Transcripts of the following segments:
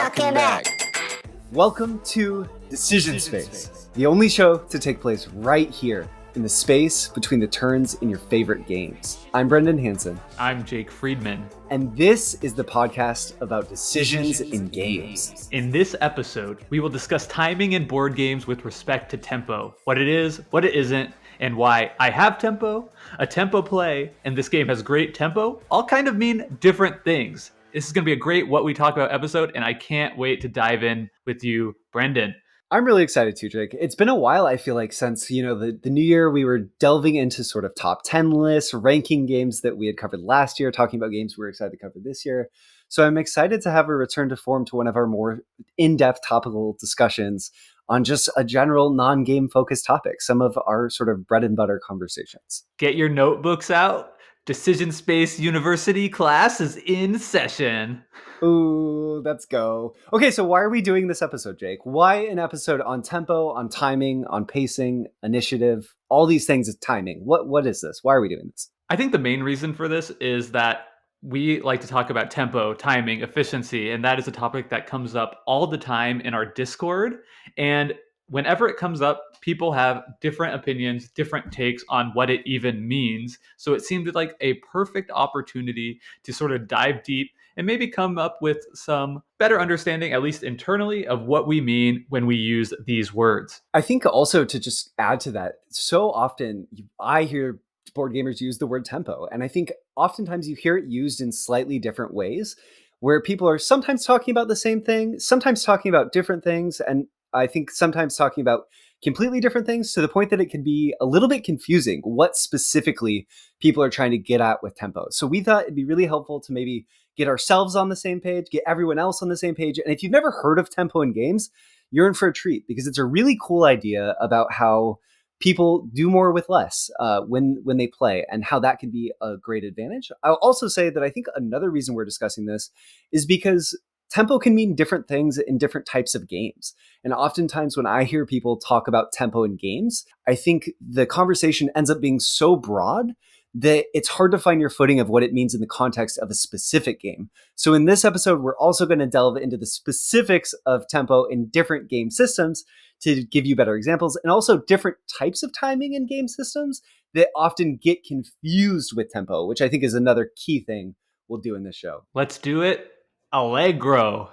Talking Back. Welcome to Decision Space, the only show to take place right here in the space between the turns in your favorite games. I'm Brendan Hansen. I'm Jake Friedman. And this is the podcast about decisions in games. In this episode, we will discuss timing in board games with respect to tempo, what it is, what it isn't, and why I have tempo, a tempo play, and this game has great tempo, all kind of mean different things. This is going to be a great What We Talk About episode, and I can't wait to dive in with you, Brendan. I'm really excited too, Jake. It's been a while, I feel like, since, the new year we were delving into sort of top 10 lists, ranking games that we had covered last year, talking about games we were excited to cover this year. So I'm excited to have a return to form to one of our more in-depth topical discussions on just a general non-game focused topic, some of our sort of bread and butter conversations. Get your notebooks out. Decision Space University class is in session. Ooh, let's go. Okay, so why are we doing this episode, Jake? Why an episode on tempo, on timing, on pacing, initiative, all these things is timing? What is this? Why are we doing this? I think the main reason for this is that we like to talk about tempo, timing, efficiency, and that is a topic that comes up all the time in our Discord. And whenever it comes up, people have different opinions, different takes on what it even means. So it seemed like a perfect opportunity to sort of dive deep and maybe come up with some better understanding, at least internally, of what we mean when we use these words. I think also to just add to that, so often I hear board gamers use the word tempo, and I think oftentimes you hear it used in slightly different ways, where people are sometimes talking about the same thing, sometimes talking about different things, and I think sometimes talking about completely different things, to the point that it can be a little bit confusing what specifically people are trying to get at with tempo. So we thought it'd be really helpful to maybe get ourselves on the same page, get everyone else on the same page. And if you've never heard of tempo in games, you're in for a treat, because it's a really cool idea about how people do more with less when they play, and how that can be a great advantage. I'll also say that I think another reason we're discussing this is because tempo can mean different things in different types of games. And oftentimes when I hear people talk about tempo in games, I think the conversation ends up being so broad that it's hard to find your footing of what it means in the context of a specific game. So in this episode, we're also going to delve into the specifics of tempo in different game systems to give you better examples, and also different types of timing in game systems that often get confused with tempo, which I think is another key thing we'll do in this show. Let's do it. Allegro.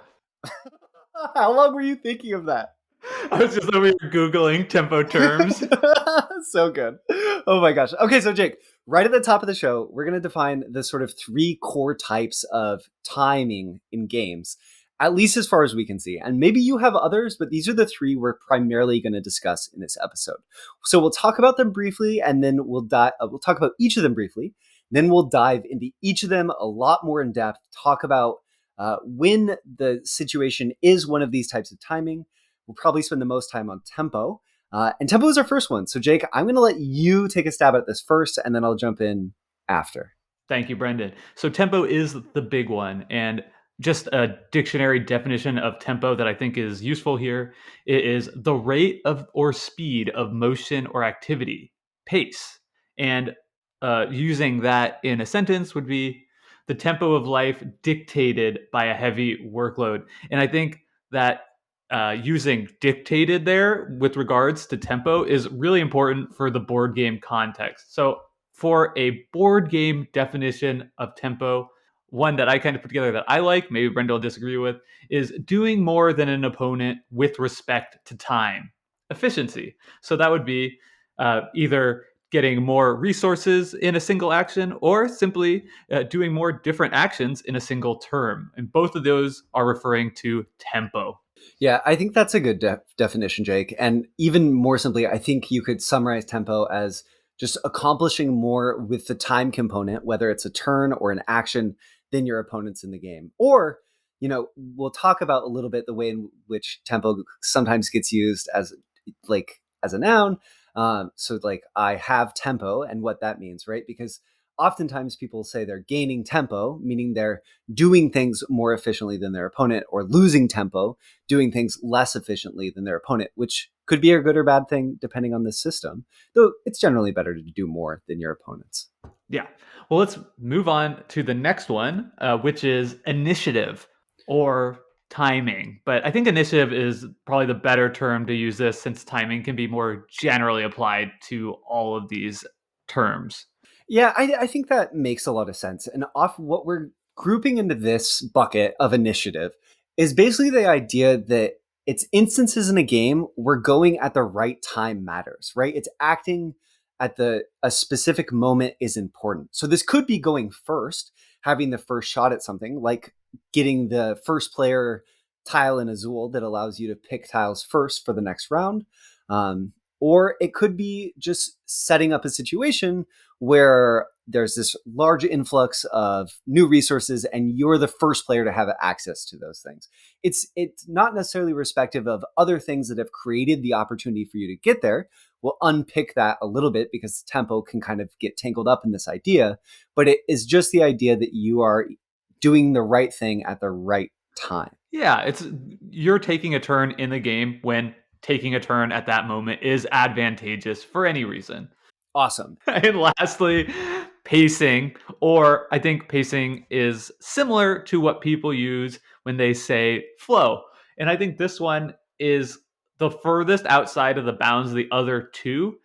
How long were you thinking of that? I was just over here Googling tempo terms. So good. Oh my gosh. Okay, so Jake, right at the top of the show, we're going to define the sort of three core types of timing in games, at least as far as we can see. And maybe you have others, but these are the three we're primarily going to discuss in this episode. So we'll talk about them briefly, and then we'll talk about each of them briefly. Then we'll dive into each of them a lot more in depth, talk about when the situation is one of these types of timing. We'll probably spend the most time on tempo. And tempo is our first one. So Jake, I'm going to let you take a stab at this first, and then I'll jump in after. Thank you, Brendan. So tempo is the big one. And just a dictionary definition of tempo that I think is useful here. It is the rate of or speed of motion or activity, pace. And using that in a sentence would be the tempo of life dictated by a heavy workload. And I think that using dictated there with regards to tempo is really important for the board game context. So for a board game definition of tempo, one that I kind of put together that I like, maybe Brenda will disagree with, is doing more than an opponent with respect to time. Efficiency. So that would be either getting more resources in a single action, or simply doing more different actions in a single term. And both of those are referring to tempo. Yeah, I think that's a good definition, Jake. And even more simply, I think you could summarize tempo as just accomplishing more with the time component, whether it's a turn or an action, than your opponents in the game. Or, we'll talk about a little bit the way in which tempo sometimes gets used as a noun. So I have tempo, and what that means, right? Because oftentimes people say they're gaining tempo, meaning they're doing things more efficiently than their opponent, or losing tempo, doing things less efficiently than their opponent, which could be a good or bad thing depending on the system, though it's generally better to do more than your opponents. Yeah. Well, let's move on to the next one, which is initiative, or timing, but I think initiative is probably the better term to use this since timing can be more generally applied to all of these terms. Yeah, I think that makes a lot of sense. And off what we're grouping into this bucket of initiative is basically the idea that it's instances in a game where going at the right time matters, right? It's acting at the a specific moment is important. So this could be going first, having the first shot at something, like getting the first player tile in Azul that allows you to pick tiles first for the next round. Um, or it could be just setting up a situation where there's this large influx of new resources and you're the first player to have access to those things. It's not necessarily respective of other things that have created the opportunity for you to get there. We'll unpick that a little bit because tempo can kind of get tangled up in this idea, but it is just the idea that you are doing the right thing at the right time. Yeah, it's you're taking a turn in the game when taking a turn at that moment is advantageous for any reason. Awesome. And lastly, pacing, or I think pacing is similar to what people use when they say flow. And I think this one is the furthest outside of the bounds of the other two.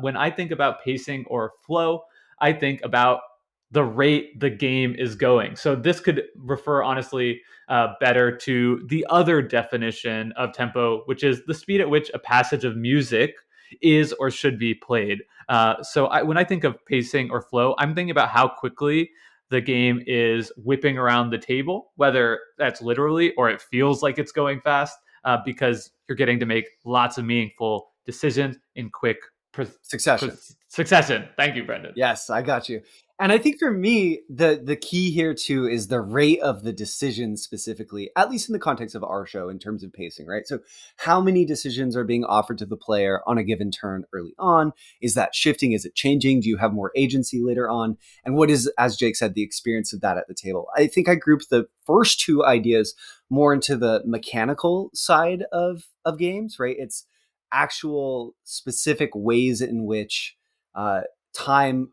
When I think about pacing or flow, I think about the rate the game is going. So this could refer, honestly, better to the other definition of tempo, which is the speed at which a passage of music is or should be played. When I think of pacing or flow, I'm thinking about how quickly the game is whipping around the table, whether that's literally or it feels like it's going fast, because you're getting to make lots of meaningful decisions in quick Succession. succession. Thank you, Brendan. Yes, I got you. And I think for me, the key here too is the rate of the decision specifically, at least in the context of our show in terms of pacing, right? So how many decisions are being offered to the player on a given turn early on? Is that shifting? Is it changing? Do you have more agency later on? And what is, as Jake said, the experience of that at the table? I think I grouped the first two ideas more into the mechanical side of games, right? It's actual specific ways in which time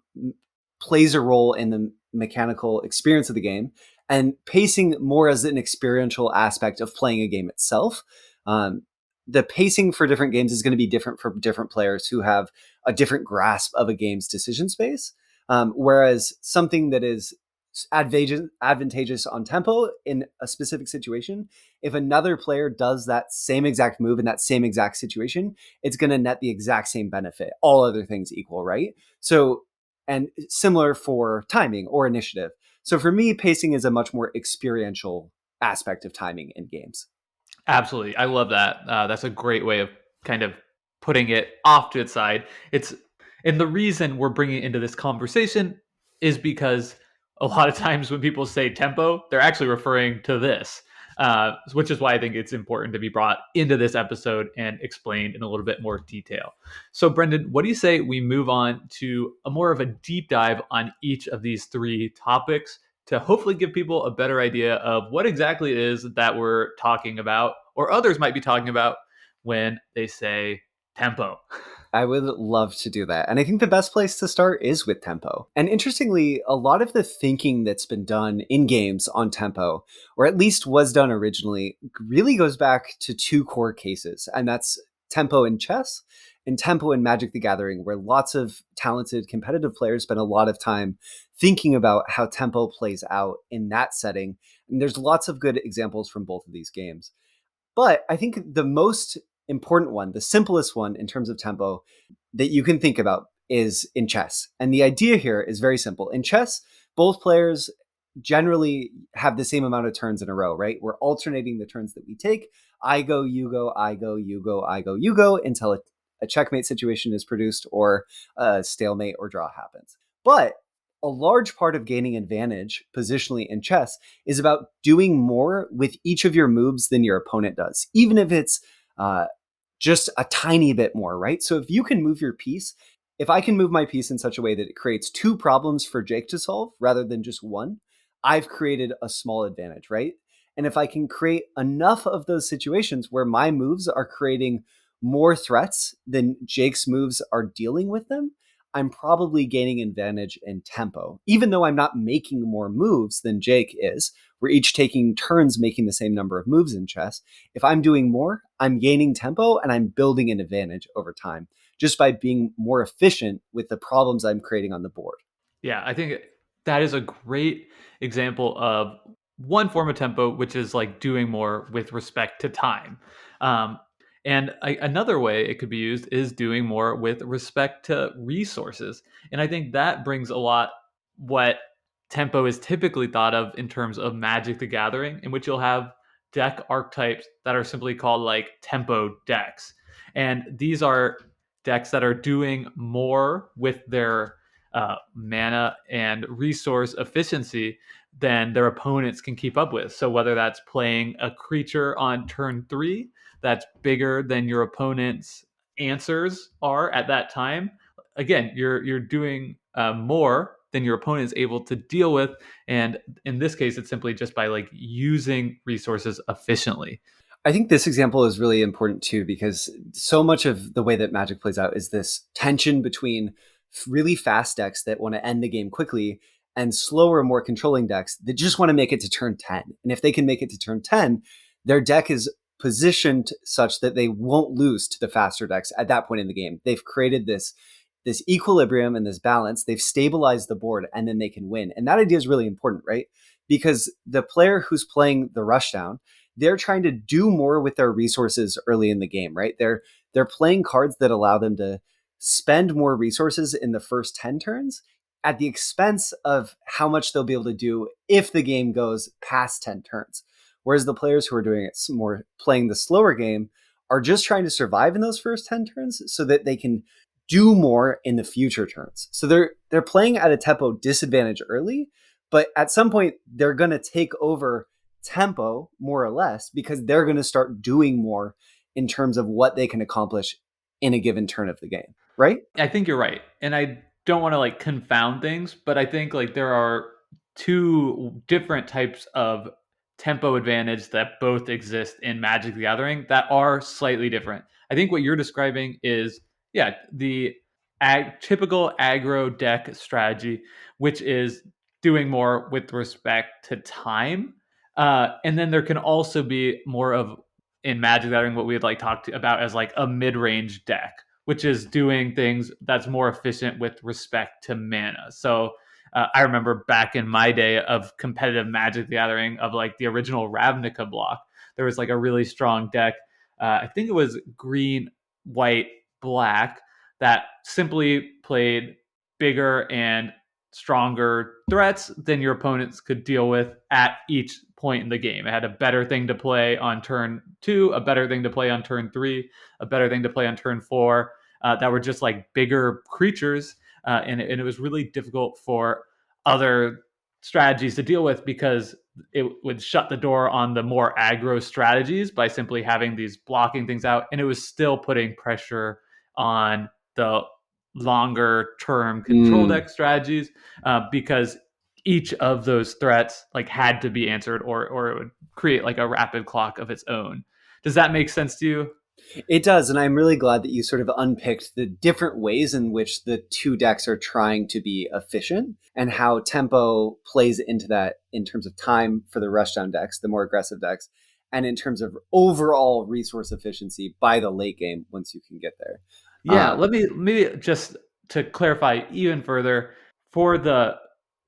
plays a role in the mechanical experience of the game, and pacing more as an experiential aspect of playing a game itself. The pacing for different games is going to be different for different players who have a different grasp of a game's decision space. Whereas something that is advantageous on tempo in a specific situation, if another player does that same exact move in that same exact situation, it's going to net the exact same benefit, all other things equal, right? So, and similar for timing or initiative. So for me, pacing is a much more experiential aspect of timing in games. Absolutely. I love that. That's a great way of kind of putting it off to its side. And the reason we're bringing it into this conversation is because a lot of times when people say tempo, they're actually referring to this, which is why I think it's important to be brought into this episode and explained in a little bit more detail. So, Brendan, what do you say we move on to a more of a deep dive on each of these three topics to hopefully give people a better idea of what exactly it is that we're talking about, or others might be talking about when they say tempo? I would love to do that. And I think the best place to start is with tempo. And interestingly, a lot of the thinking that's been done in games on tempo, or at least was done originally, really goes back to two core cases. And that's tempo in chess and tempo in Magic the Gathering, where lots of talented competitive players spend a lot of time thinking about how tempo plays out in that setting. And there's lots of good examples from both of these games. But I think the most important one, the simplest one in terms of tempo that you can think about is in chess. And the idea here is very simple. In chess, both players generally have the same amount of turns in a row, right? We're alternating the turns that we take. I go, you go, I go, you go, I go, you go until a checkmate situation is produced or a stalemate or draw happens. But a large part of gaining advantage positionally in chess is about doing more with each of your moves than your opponent does, even if it's just a tiny bit more, right? So if you can move your piece, if I can move my piece in such a way that it creates two problems for Jake to solve rather than just one, I've created a small advantage, right? And if I can create enough of those situations where my moves are creating more threats than Jake's moves are dealing with them, I'm probably gaining advantage in tempo, even though I'm not making more moves than Jake is. We're each taking turns making the same number of moves in chess. If I'm doing more, I'm gaining tempo and I'm building an advantage over time just by being more efficient with the problems I'm creating on the board. Yeah, I think that is a great example of one form of tempo, which is like doing more with respect to time. Um, and another way it could be used is doing more with respect to resources. And I think that brings a lot what tempo is typically thought of in terms of Magic the Gathering, in which you'll have deck archetypes that are simply called like tempo decks. And these are decks that are doing more with their mana and resource efficiency than their opponents can keep up with. So whether that's playing a creature on turn 3 that's bigger than your opponent's answers are at that time, again, you're doing more than your opponent is able to deal with, and in this case, it's simply just by like using resources efficiently. I think this example is really important too, because so much of the way that Magic plays out is this tension between really fast decks that want to end the game quickly and slower, more controlling decks that just want to make it to turn 10. And if they can make it to turn 10, their deck is positioned such that they won't lose to the faster decks at that point in the game. They've created this equilibrium and this balance. They've stabilized the board and then they can win. And that idea is really important, right? Because the player who's playing the rushdown, they're trying to do more with their resources early in the game, right? They're playing cards that allow them to spend more resources in the first 10 turns at the expense of how much they'll be able to do if the game goes past 10 turns. Whereas the players who are doing it more playing the slower game are just trying to survive in those first 10 turns so that they can do more in the future turns. So they're playing at a tempo disadvantage early, but at some point they're going to take over tempo more or less because they're going to start doing more in terms of what they can accomplish in a given turn of the game, right? I think you're right. And I don't want to like confound things, but I think like there are two different types of tempo advantage that both exist in Magic the Gathering that are slightly different. I think what you're describing is, yeah, the typical aggro deck strategy, which is doing more with respect to time. And then there can also be more of in Magic the Gathering what we'd like talked about as like a mid-range deck, which is doing things that's more efficient with respect to mana. So I remember back in my day of competitive Magic the Gathering of like the original Ravnica block, there was like a really strong deck. I think it was green, white, black that simply played bigger and stronger threats than your opponents could deal with at each point in the game. It had a better thing to play on turn 2, a better thing to play on turn 3, a better thing to play on turn 4, that were just like bigger creatures. And it was really difficult for other strategies to deal with because it would shut the door on the more aggro strategies by simply having these blocking things out. And it was still putting pressure on the longer term control deck strategies because each of those threats like had to be answered or it would create like a rapid clock of its own. Does that make sense to you? It does, and I'm really glad that you sort of unpicked the different ways in which the two decks are trying to be efficient and how tempo plays into that in terms of time for the rushdown decks, the more aggressive decks, and in terms of overall resource efficiency by the late game once you can get there. Yeah, let me maybe just to clarify even further for the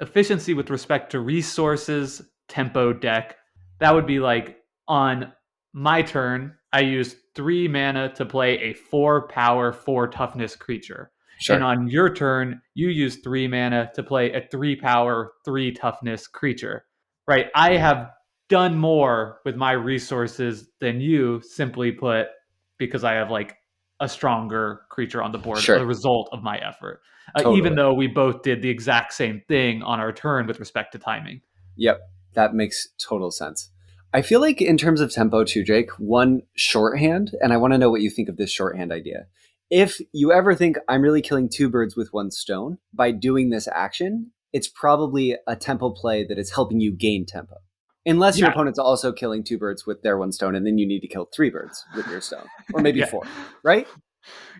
efficiency with respect to resources tempo deck, that would be like on my turn, I use 3 mana to play a 4 power, 4 toughness creature. And Sure. on your turn, you use 3 mana to play a 3 power, 3 toughness creature. Right? I have done more with my resources than you, simply put, because I have like a stronger creature on the board, a Sure. result of my effort. Even Totally. though we both did the exact same thing on our turn with respect to timing. Yep. That makes total sense. I feel like in terms of tempo too, Jake, one shorthand, and I want to know what you think of this shorthand idea. If you ever think I'm really killing two birds with one stone by doing this action, it's probably a tempo play that is helping you gain tempo. Unless your Yeah. opponent's also killing two birds with their one stone, and then you need to kill three birds with your stone, or maybe Yeah. four, right?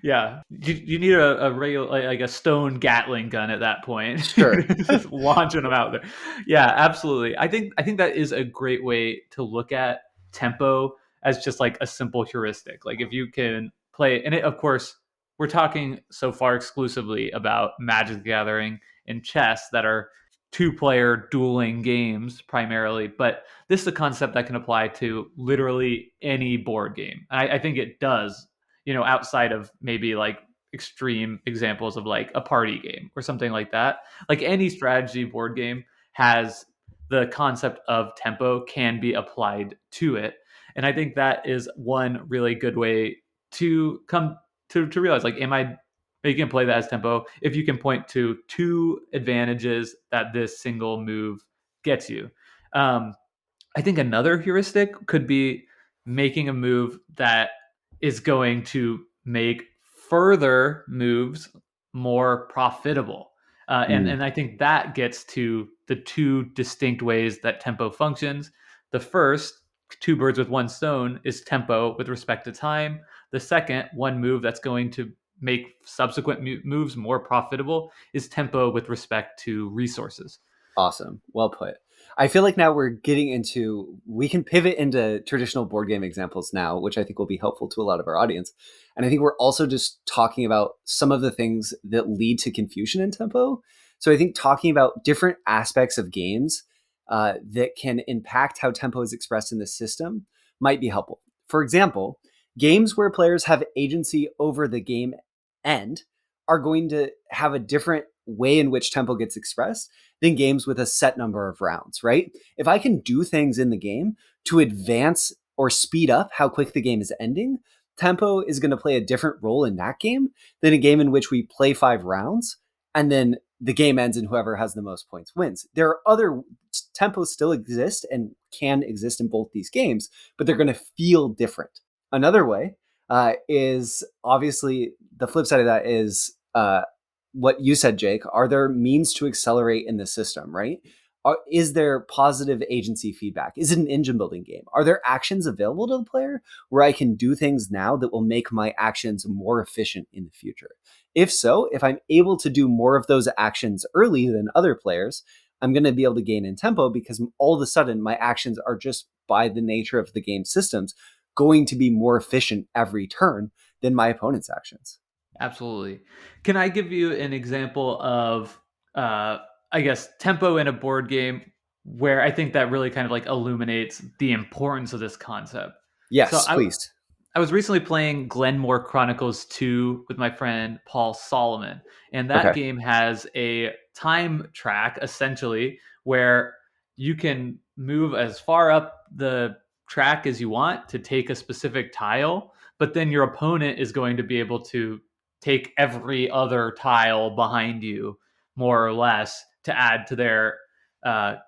Yeah, you need a regular like a stone Gatling gun at that point, Sure. just launching them out there. Yeah, absolutely. I think that is a great way to look at tempo as just like a simple heuristic. Like if you can play, and of course we're talking so far exclusively about Magic the Gathering and chess that are two-player dueling games primarily, but this is a concept that can apply to literally any board game. I think it does, outside of maybe like extreme examples of like a party game or something like that. Like any strategy board game has the concept of tempo can be applied to it. And I think that is one really good way to come to realize, like, am I making a play that has tempo if you can point to two advantages that this single move gets you. Um, I think another heuristic could be making a move that is going to make further moves more profitable. And I think that gets to the two distinct ways that tempo functions. The first, two birds with one stone, is tempo with respect to time. The second, one move that's going to make subsequent moves more profitable, is tempo with respect to resources. Awesome. Well put. I feel like now we're getting into, we can pivot into traditional board game examples now, which I think will be helpful to a lot of our audience. And I think we're also just talking about some of the things that lead to confusion in tempo. So I think talking about different aspects of games that can impact how tempo is expressed in the system might be helpful. For example, games where players have agency over the game end are going to have a different way in which tempo gets expressed than games with a set number of rounds, right? If I can do things in the game to advance or speed up how quick the game is ending, tempo is going to play a different role in that game than a game in which we play 5 rounds and then the game ends and whoever has the most points wins. There are other tempos still exist and can exist in both these games, but they're going to feel different. Another way is obviously the flip side of that is what you said, Jake. Are there means to accelerate in the system, right? Is there positive agency feedback? Is it an engine building game? Are there actions available to the player where I can do things now that will make my actions more efficient in the future? If so, if I'm able to do more of those actions early than other players, I'm going to be able to gain in tempo because all of a sudden my actions are just by the nature of the game systems going to be more efficient every turn than my opponent's actions. Absolutely. Can I give you an example of, uh, I guess, tempo in a board game where I think that really kind of like illuminates the importance of this concept? So Yes, please. I was recently playing Glenmore Chronicles 2 with my friend Paul Solomon, and that Okay. game has a time track essentially where you can move as far up the track as you want to take a specific tile, but then your opponent is going to be able to take every other tile behind you, more or less, to add to their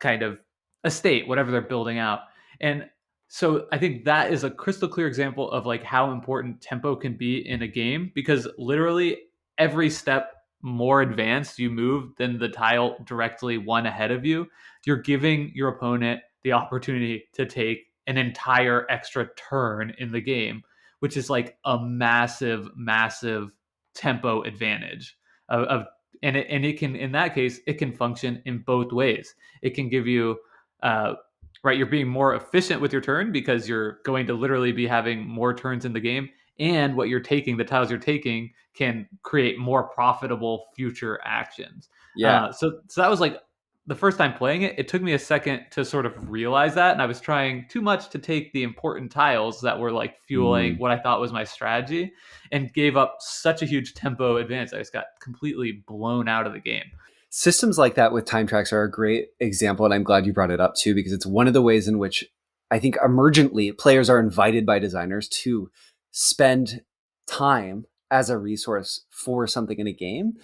kind of estate, whatever they're building out. And so I think that is a crystal clear example of like how important tempo can be in a game, because literally every step more advanced you move than the tile directly one ahead of you, you're giving your opponent the opportunity to take an entire extra turn in the game, which is like a massive, massive tempo advantage of and it can, in that case, it can function in both ways. It can give you right, you're being more efficient with your turn because you're going to literally be having more turns in the game, and what you're taking, the tiles you're taking, can create more profitable future actions. Yeah. So that was like the first time playing it. It took me a second to sort of realize that, and I was trying too much to take the important tiles that were like fueling Mm. what I thought was my strategy, and gave up such a huge tempo advance. I just got completely blown out of the game. Systems like that with time tracks are a great example, and I'm glad you brought it up too, because it's one of the ways in which I think emergently players are invited by designers to spend time as a resource for something in a game,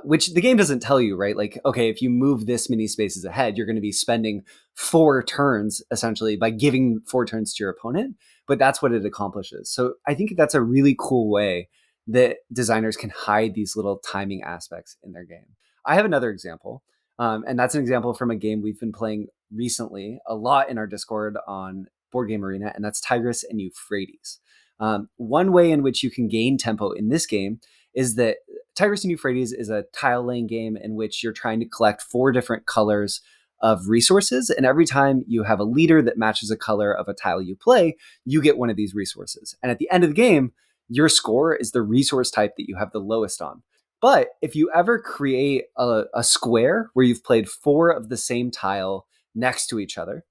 which the game doesn't tell you, right? Like, okay, if you move this many spaces ahead, you're going to be spending 4 turns essentially by giving 4 turns to your opponent, but that's what it accomplishes. So I think that's a really cool way that designers can hide these little timing aspects in their game. I have another example, and that's an example from a game we've been playing recently a lot in our Discord on Board Game Arena, and that's Tigris and Euphrates. One way in which you can gain tempo in this game is that Tigris and Euphrates is a tile laying game in which you're trying to collect 4 different colors of resources. And every time you have a leader that matches a color of a tile you play, you get one of these resources. And at the end of the game, your score is the resource type that you have the lowest on. But if you ever create a square where you've played 4 of the same tile next to each other,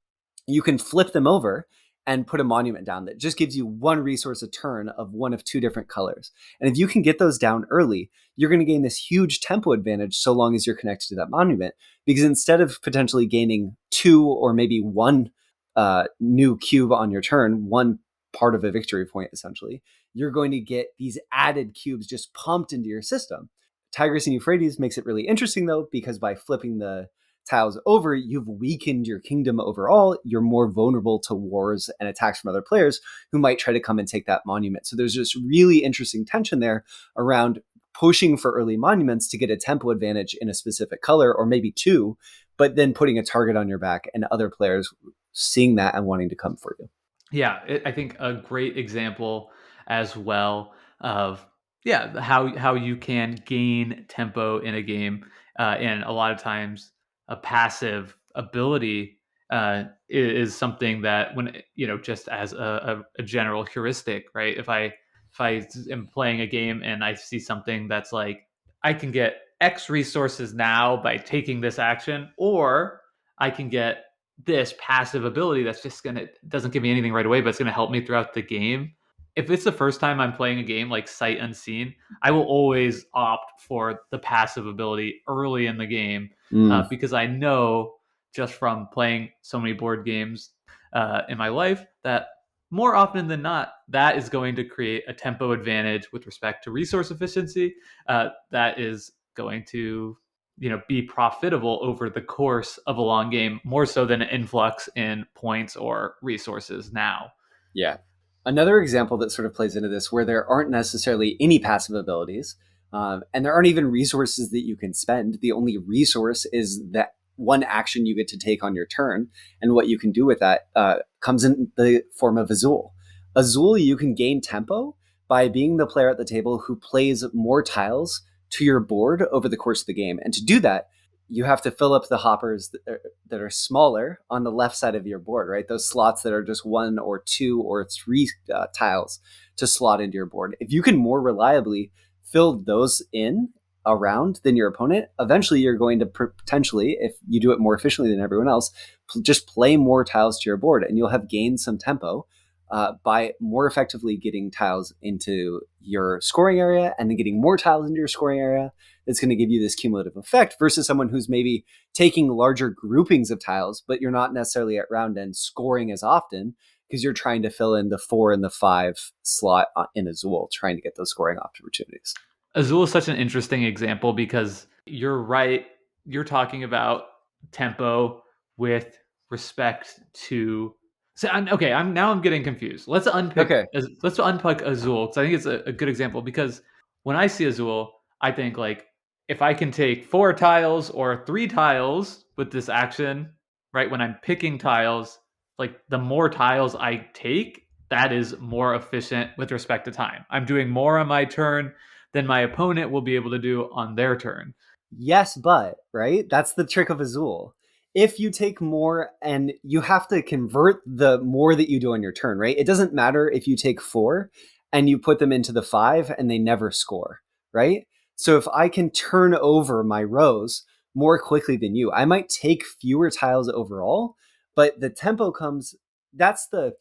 you can flip them over and put a monument down that just gives you 1 resource a turn of one of 2 different colors. And if you can get those down early, you're going to gain this huge tempo advantage so long as you're connected to that monument. Because instead of potentially gaining 2 or maybe 1 new cube on your turn, 1 part of a victory point essentially, you're going to get these added cubes just pumped into your system. Tigris and Euphrates makes it really interesting though, because by flipping the tiles over, you've weakened your kingdom overall. You're more vulnerable to wars and attacks from other players who might try to come and take that monument. So there's just really interesting tension there around pushing for early monuments to get a tempo advantage in a specific color, or maybe 2, but then putting a target on your back and other players seeing that and wanting to come for you. Yeah, I think a great example as well of how you can gain tempo in a game, and a lot of times a passive ability is something that when just as a general heuristic, right? If I am playing a game and I see something that's like I can get X resources now by taking this action, or I can get this passive ability that's just gonna doesn't give me anything right away, but it's gonna help me throughout the game. If it's the first time I'm playing a game like Sight Unseen, I will always opt for the passive ability early in the game, Mm. because I know just from playing so many board games in my life that more often than not, that is going to create a tempo advantage with respect to resource efficiency. That is going to be profitable over the course of a long game, more so than an influx in points or resources now. Yeah. Another example that sort of plays into this, where there aren't necessarily any passive abilities, and there aren't even resources that you can spend. The only resource is that 1 action you get to take on your turn, and what you can do with that comes in the form of Azul. Azul, you can gain tempo by being the player at the table who plays more tiles to your board over the course of the game. And to do that, you have to fill up the hoppers that are smaller on the left side of your board, right? Those slots that are just 1 or 2 or 3 tiles to slot into your board. If you can more reliably fill those in around than your opponent, eventually you're going to potentially, if you do it more efficiently than everyone else, just play more tiles to your board, and you'll have gained some tempo by more effectively getting tiles into your scoring area and then getting more tiles into your scoring area. That's going to give you this cumulative effect versus someone who's maybe taking larger groupings of tiles, but you're not necessarily at round end scoring as often because you're trying to fill in the 4 and the 5 slot in Azul, trying to get those scoring opportunities. Azul is such an interesting example because you're right. You're talking about tempo with respect to. So okay, I'm getting confused. Okay. Let's unpack Azul because I think it's a good example because when I see Azul, I think like if I can take 4 tiles or 3 tiles with this action, right? When I'm picking tiles, like the more tiles I take, that is more efficient with respect to time. I'm doing more on my turn than my opponent will be able to do on their turn. Yes, but, right? That's the trick of Azul. If you take more and you have to convert the more that you do on your turn, right? It doesn't matter if you take 4 and you put them into the 5 and they never score, right? So if I can turn over my rows more quickly than you, I might take fewer tiles overall, but the tempo comes, that's the,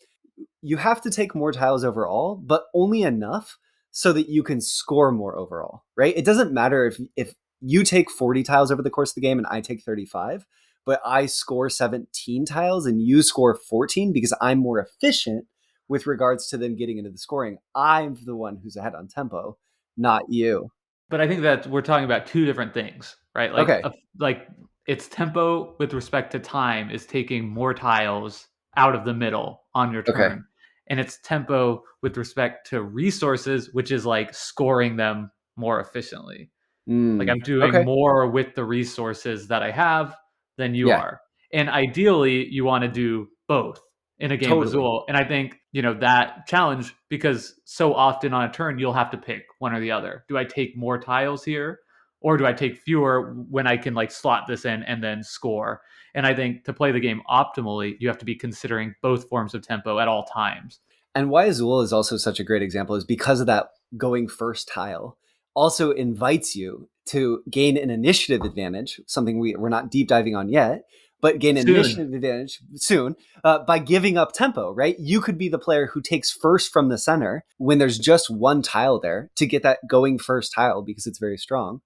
you have to take more tiles overall, but only enough so that you can score more overall, right? It doesn't matter if you take 40 tiles over the course of the game and I take 35, but I score 17 tiles and you score 14 because I'm more efficient with regards to them getting into the scoring. I'm the one who's ahead on tempo, not you. But I think that we're talking about two different things, right? Okay. Like its tempo with respect to time is taking more tiles out of the middle on your Okay. turn. And its tempo with respect to resources, which is like scoring them more efficiently. Like I'm doing Okay. more with the resources that I have than you Yeah. are. And ideally, you want to do both. in a game of Totally. Azul. And I think, that challenge, because so often on a turn, you'll have to pick one or the other. Do I take more tiles here? Or do I take fewer when I can like slot this in and then score? And I think to play the game optimally, you have to be considering both forms of tempo at all times. And why Azul is also such a great example is because of that going first tile also invites you to gain an initiative advantage, something we're not deep diving on yet, but gain an Soon. initiative advantage soon by giving up tempo, right? You could be the player who takes first from the center when there's just one tile there to get that going first tile because it's very strong,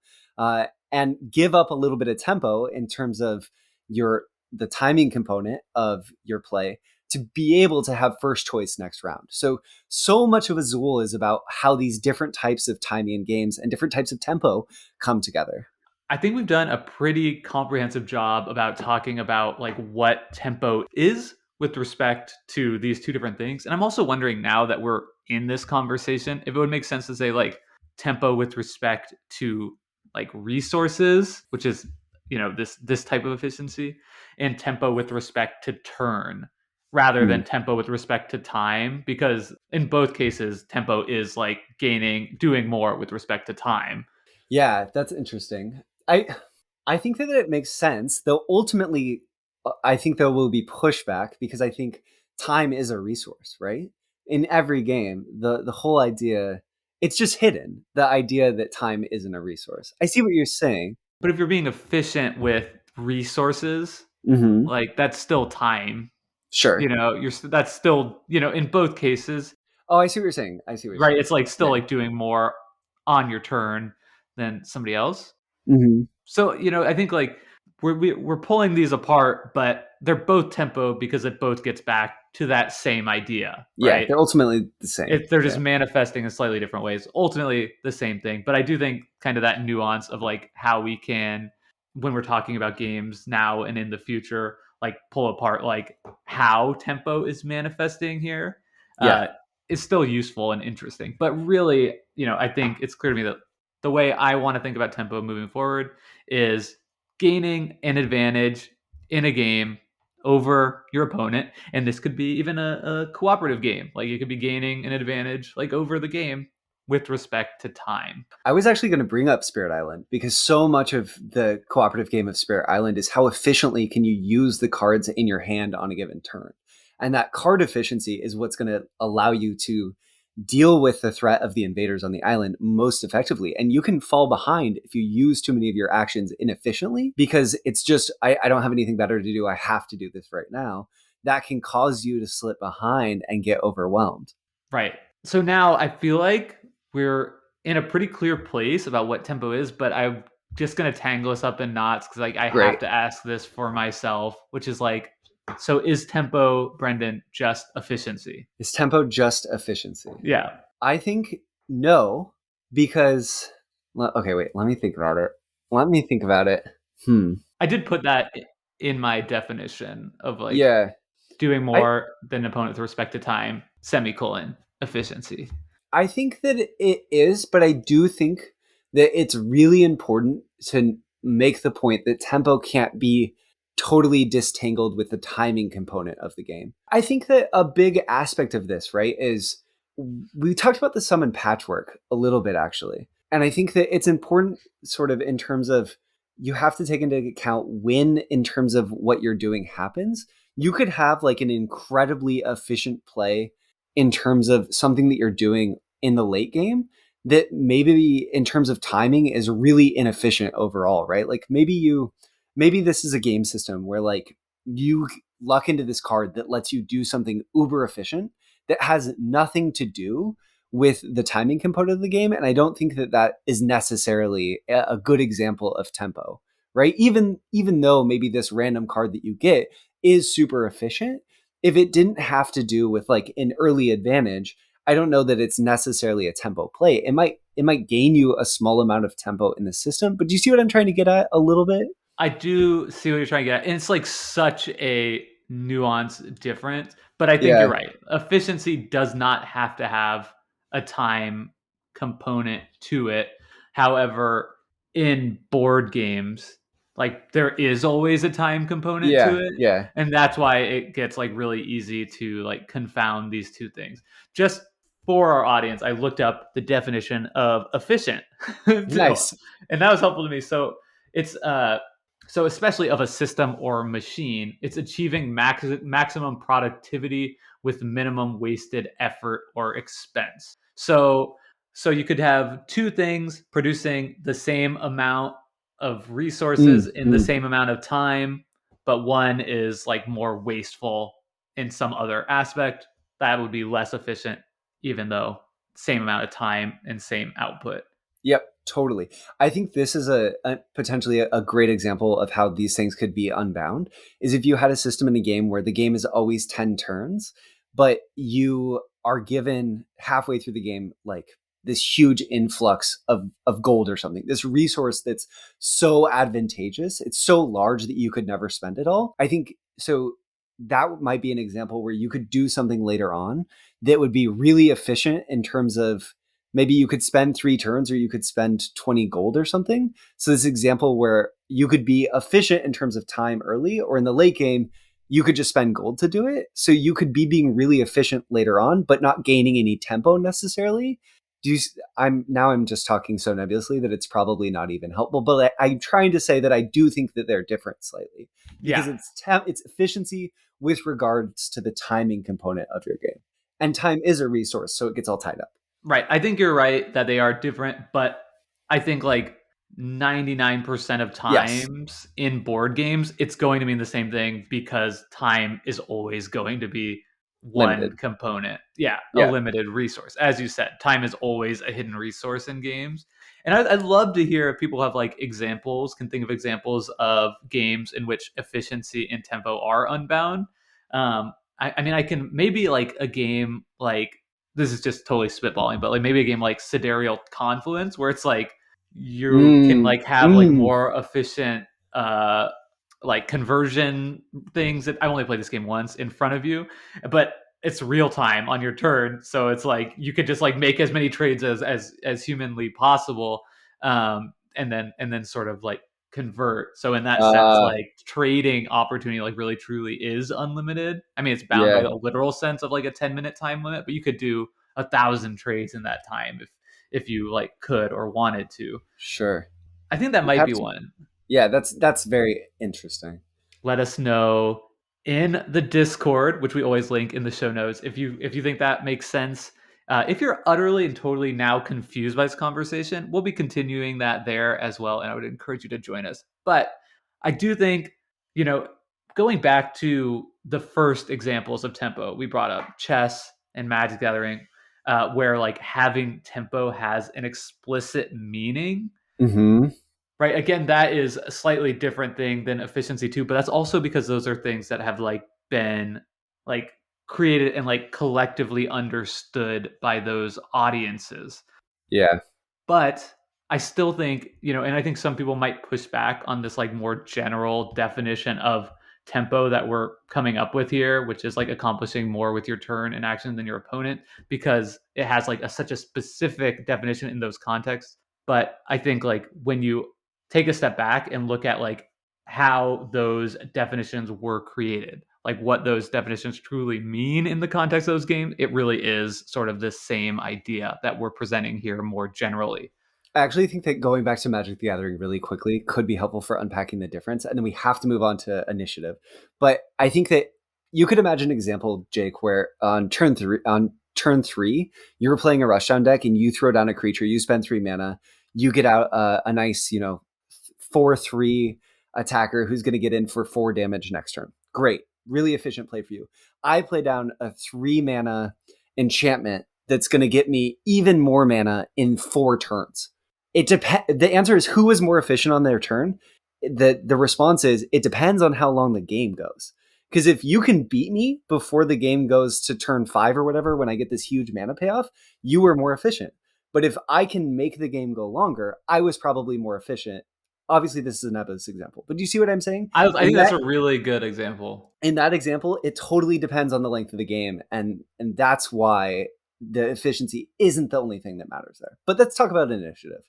and give up a little bit of tempo in terms of the timing component of your play to be able to have first choice next round. So much of Azul is about how these different types of timing in games and different types of tempo come together. I think we've done a pretty comprehensive job about talking about like what tempo is with respect to these two different things. And I'm also wondering, now that we're in this conversation, if it would make sense to say like tempo with respect to like resources, which is, this type of efficiency, and tempo with respect to turn rather Hmm. than tempo with respect to time, because in both cases tempo is like doing more with respect to time. Yeah, that's interesting. I think that it makes sense, though ultimately I think there will be pushback because I think time is a resource, right? In every game, the whole idea it's just hidden, the idea that time isn't a resource. I see what you're saying. But if you're being efficient with resources, Hmm. like that's still time. Sure. That's still, in both cases, Oh, I see what you're saying. I see what you're right? saying. It's like still Yeah. like doing more on your turn than somebody else. Hmm. So, I think like we're pulling these apart, but they're both tempo because it both gets back to that same idea, Yeah, right? they're ultimately the same. They're just Yeah. manifesting in slightly different ways. Ultimately, the same thing. But I do think kind of that nuance of like how we can, when we're talking about games now and in the future, like pull apart like how tempo is manifesting here, Yeah. uh, is still useful and interesting. But really, I think it's clear to me that the way I want to think about tempo moving forward is gaining an advantage in a game over your opponent. And this could be even a cooperative game. Like you could be gaining an advantage like over the game with respect to time. I was actually going to bring up Spirit Island because so much of the cooperative game of Spirit Island is how efficiently can you use the cards in your hand on a given turn. And that card efficiency is what's going to allow you to deal with the threat of the invaders on the island most effectively. And you can fall behind if you use too many of your actions inefficiently because it's just, I don't have anything better to do. I have to do this right now. That can cause you to slip behind and get overwhelmed. Right. So now I feel like we're in a pretty clear place about what tempo is, but I'm just gonna tangle us up in knots because like I have Great. to ask this for myself, which is like, so is tempo, Brendan, just efficiency? Is tempo just efficiency? Yeah. I think no, because okay, wait, let me think about it. Let me think about it. Hmm. I did put that in my definition of like Yeah. doing I more than an opponent with respect to time, semicolon, efficiency. I think that it is, but I do think that it's really important to make the point that tempo can't be totally distangled with the timing component of the game. I think that a big aspect of this, right, is we talked about the sum and patchwork a little bit actually. And I think that it's important sort of in terms of you have to take into account when in terms of what you're doing happens. You could have like an incredibly efficient play in terms of something that you're doing in the late game that maybe in terms of timing is really inefficient overall, right? Like maybe this is a game system where like you luck into this card that lets you do something uber efficient that has nothing to do with the timing component of the game, and I don't think that that is necessarily a good example of tempo, right? Even though maybe this random card that you get is super efficient, if it didn't have to do with like an early advantage, I don't know that it's necessarily a tempo play. It might gain you a small amount of tempo in the system, but do you see what I'm trying to get at a little bit? I do see what you're trying to get at. And it's like such a nuance difference. But I think you're Yeah. right. Efficiency does not have to have a time component to it. However, in board games, like there is always a time component to Yeah, it, yeah. and that's why it gets like really easy to like confound these two things. Just for our audience, I looked up the definition of efficient too, Nice. and that was helpful to me. So it's so especially of a system or machine, it's achieving maximum productivity with minimum wasted effort or expense. So you could have two things producing the same amount of resources Mm, in the mm. same amount of time, but one is like more wasteful in some other aspect. That would be less efficient, even though same amount of time and same output. Yep, totally. I think this is a potentially a great example of how these things could be unbound. Is if you had a system in a game where the game is always 10 turns, but you are given halfway through the game like this huge influx of gold or something, this resource that's so advantageous, it's so large that you could never spend it all. I think so. That might be an example where you could do something later on that would be really efficient in terms of maybe you could spend 3 turns or you could spend 20 gold or something. So this example where you could be efficient in terms of time early, or in the late game, you could just spend gold to do it. So you could be being really efficient later on, but not gaining any tempo necessarily. Do you, I'm just talking so nebulously that it's probably not even helpful, but I'm trying to say that I do think that they're different slightly because Yeah, it's efficiency with regards to the timing component of your game. And time is a resource, so it gets all tied up. right. I think you're right that they are different, but I think like 99% of Yes. times in board games, it's going to mean the same thing because time is always going to be one Limited. component. Yeah, a Yeah. limited resource. As you said, time is always a hidden resource in games. And I'd love to hear if people have like examples, can think of examples of games in which efficiency and tempo are unbound. I mean, I can maybe like a game like, this is just totally spitballing, but like maybe a game like Sidereal Confluence, where it's like you can Mm, like have like mm. more efficient like conversion things. That I only played this game once in front of you, but it's real time on your turn, so it's like you could just like make as many trades as humanly possible, and then sort of like convert. So in that sense, Uh, like trading opportunity like really truly is unlimited. I mean, it's bound by yeah, the literal sense of like a 10-minute time limit, but you could do 1,000 trades in that time if you like could or wanted to. sure. I think that We might have be to. one. Yeah, that's very interesting. Let us know in the Discord, which we always link in the show notes, if you think that makes sense. If you're utterly and totally now confused by this conversation, we'll be continuing that there as well, and I would encourage you to join us. But I do think, you know, going back to the first examples of tempo, we brought up chess and Magic Gathering, where like having tempo has an explicit meaning. Hmm. Right. Again, that is a slightly different thing than efficiency too, but that's also because those are things that have like been like created and like collectively understood by those audiences. Yeah. But I still think, you know, and I think some people might push back on this like more general definition of tempo that we're coming up with here, which is like accomplishing more with your turn and action than your opponent, because it has like such a specific definition in those contexts. But I think like when you take a step back and look at like how those definitions were created, like what those definitions truly mean in the context of those games, it really is sort of the same idea that we're presenting here more generally. I actually think that going back to Magic the Gathering really quickly could be helpful for unpacking the difference. And then we have to move on to initiative. But I think that you could imagine an example, Jake, where on turn three, you were playing a rushdown deck and you throw down a creature, you spend 3 mana, you get out a nice, 4/3 attacker who's going to get in for 4 damage next turn. Great. Really efficient play for you. I play down a 3 mana enchantment that's going to get me even more mana in 4 turns. It depends. The answer is who is more efficient on their turn. The response is it depends on how long the game goes. Because if you can beat me before the game goes to turn 5 or whatever, when I get this huge mana payoff, you were more efficient. But if I can make the game go longer, I was probably more efficient. Obviously, this is an Ebba's example, but do you see what I'm saying? I In think that's that a really good example. in that example, it totally depends on the length of the game, and that's why the efficiency isn't the only thing that matters there. But let's talk about initiative.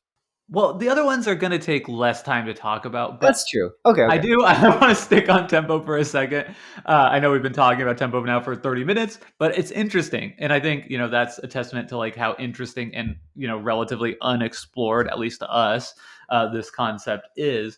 Well, the other ones are going to take less time to talk about, but That's true. Okay, I okay. do. I want to stick on tempo for a second. I know we've been talking about tempo now for 30 minutes, but it's interesting, and I think that's a testament to like how interesting and relatively unexplored, at least to us, this concept is.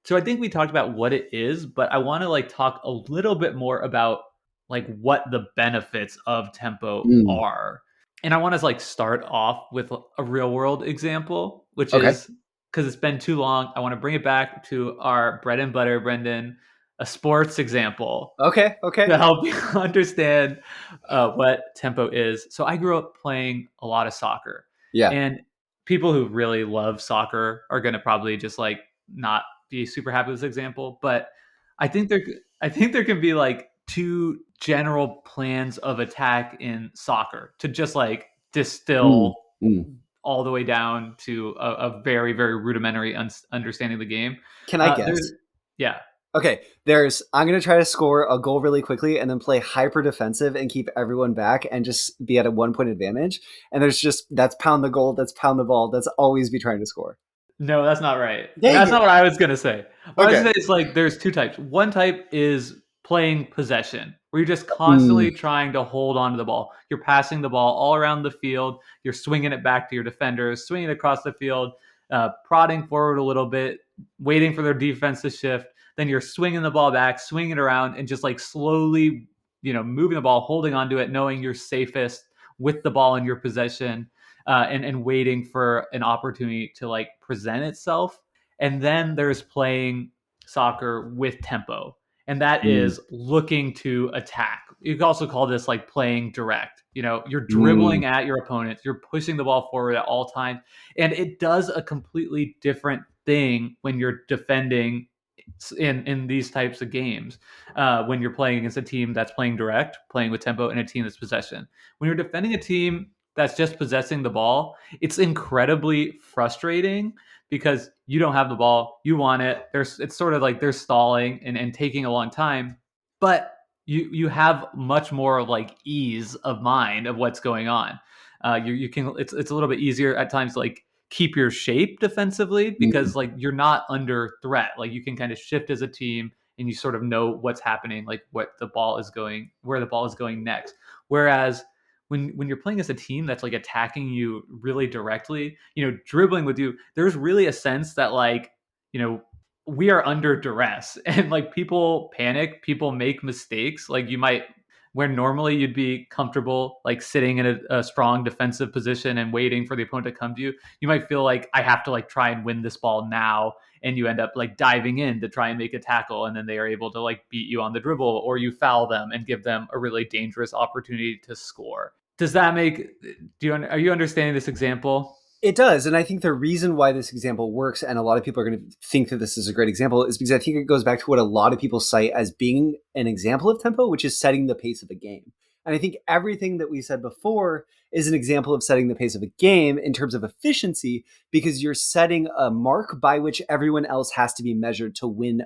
So I think we talked about what it is, but I want to like talk a little bit more about like what the benefits of tempo Mm, are, and I want to like start off with a real world example, which okay. is because it's been too long. I want to bring it back to our bread and butter, Brendan, a sports example Okay, okay. to help you understand what tempo is. So I grew up playing a lot of soccer, Yeah. and people who really love soccer are going to probably just like not be super happy with this example. But I think there, I think there can be like two general plans of attack in soccer to just like Mm, distill mm. all the way down to a very very rudimentary understanding of the game. Can I There's guess? yeah. Okay, I'm gonna try to score a goal really quickly and then play hyper defensive and keep everyone back and just be at a 1 point advantage. And there's just that's pound the goal, that's pound the ball, that's always be trying to score. No, that's not right. Dang That's not it. what I was gonna say. What I was Okay. gonna say is like there's two types. One type is playing possession, where you're just Mm, constantly trying to hold on to the ball. You're passing the ball all around the field. You're swinging it back to your defenders, swinging it across the field, prodding forward a little bit, waiting for their defense to shift. Then you're swinging the ball back, swinging it around, and just like slowly, moving the ball, holding onto it, knowing you're safest with the ball in your possession, and waiting for an opportunity to like present itself. And then there's playing soccer with tempo, and that mm, is looking to attack. You could also call this like playing direct. You're mm, dribbling at your opponents, you're pushing the ball forward at all times, and it does a completely different thing when you're defending in these types of games, when you're playing against a team that's playing direct, playing with tempo, and a team that's possession. When you're defending a team that's just possessing the ball, it's incredibly frustrating because you don't have the ball, you want it. It's sort of like they're stalling and taking a long time, but you have much more like ease of mind of what's going on. You can it's a little bit easier at times to like keep your shape defensively mm, because like you're not under threat. Like you can kind of shift as a team and you sort of know what's happening, like what the ball is going, where the ball is going next. Whereas when you're playing as a team that's like attacking you really directly, dribbling with you, there's really a sense that like, you know, we are under duress and like people panic, people make mistakes. Like you might where normally you'd be comfortable like sitting in a strong defensive position and waiting for the opponent to come to you, you might feel like I have to like try and win this ball now, and you end up like diving in to try and make a tackle, and then they are able to like beat you on the dribble, or you foul them and give them a really dangerous opportunity to score. Does that make are you understanding this example? It does. And I think the reason why this example works, and a lot of people are going to think that this is a great example, is because I think it goes back to what a lot of people cite as being an example of tempo, which is setting the pace of a game. And I think everything that we said before is an example of setting the pace of a game in terms of efficiency, because you're setting a mark by which everyone else has to be measured to win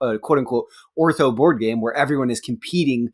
a quote unquote ortho board game where everyone is competing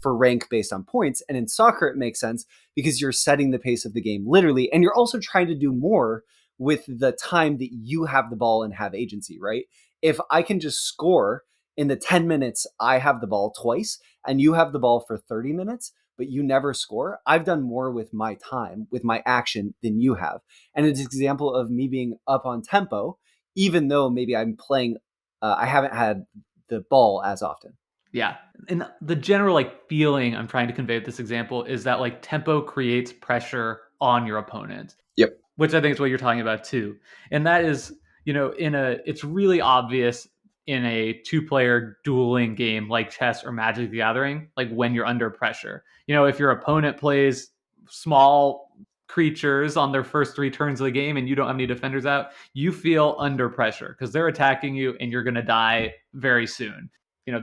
for rank based on points. And in soccer, it makes sense because you're setting the pace of the game literally, and you're also trying to do more with the time that you have the ball and have agency, right? If I can just score in the 10 minutes I have the ball twice and you have the ball for 30 minutes, but you never score, I've done more with my time, with my action than you have. And it's an example of me being up on tempo, even though maybe I'm playing, I haven't had the ball as often. Yeah. And the general like feeling I'm trying to convey with this example is that like tempo creates pressure on your opponent, Yep. which I think is what you're talking about too. And that is, it's really obvious in a two-player dueling game like chess or Magic the Gathering, like when you're under pressure. If your opponent plays small creatures on their first three turns of the game and you don't have any defenders out, you feel under pressure because they're attacking you and you're going to die very soon.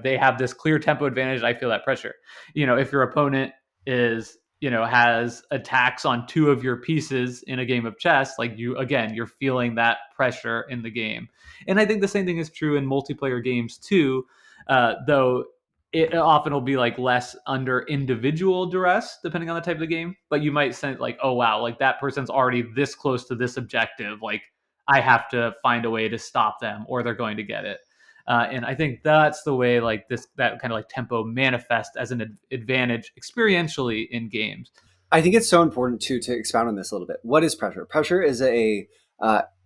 They have this clear tempo advantage. I feel that pressure. If your opponent is has attacks on two of your pieces in a game of chess, like you're feeling that pressure in the game. And I think the same thing is true in multiplayer games too, though it often will be like less under individual duress depending on the type of the game, but you might sense like, oh wow, like that person's already this close to this objective, like I have to find a way to stop them or they're going to get it. And I think that's the way like this, that kind of like tempo manifests as an advantage experientially in games. I think it's so important too to expound on this a little bit. What is pressure? Pressure is it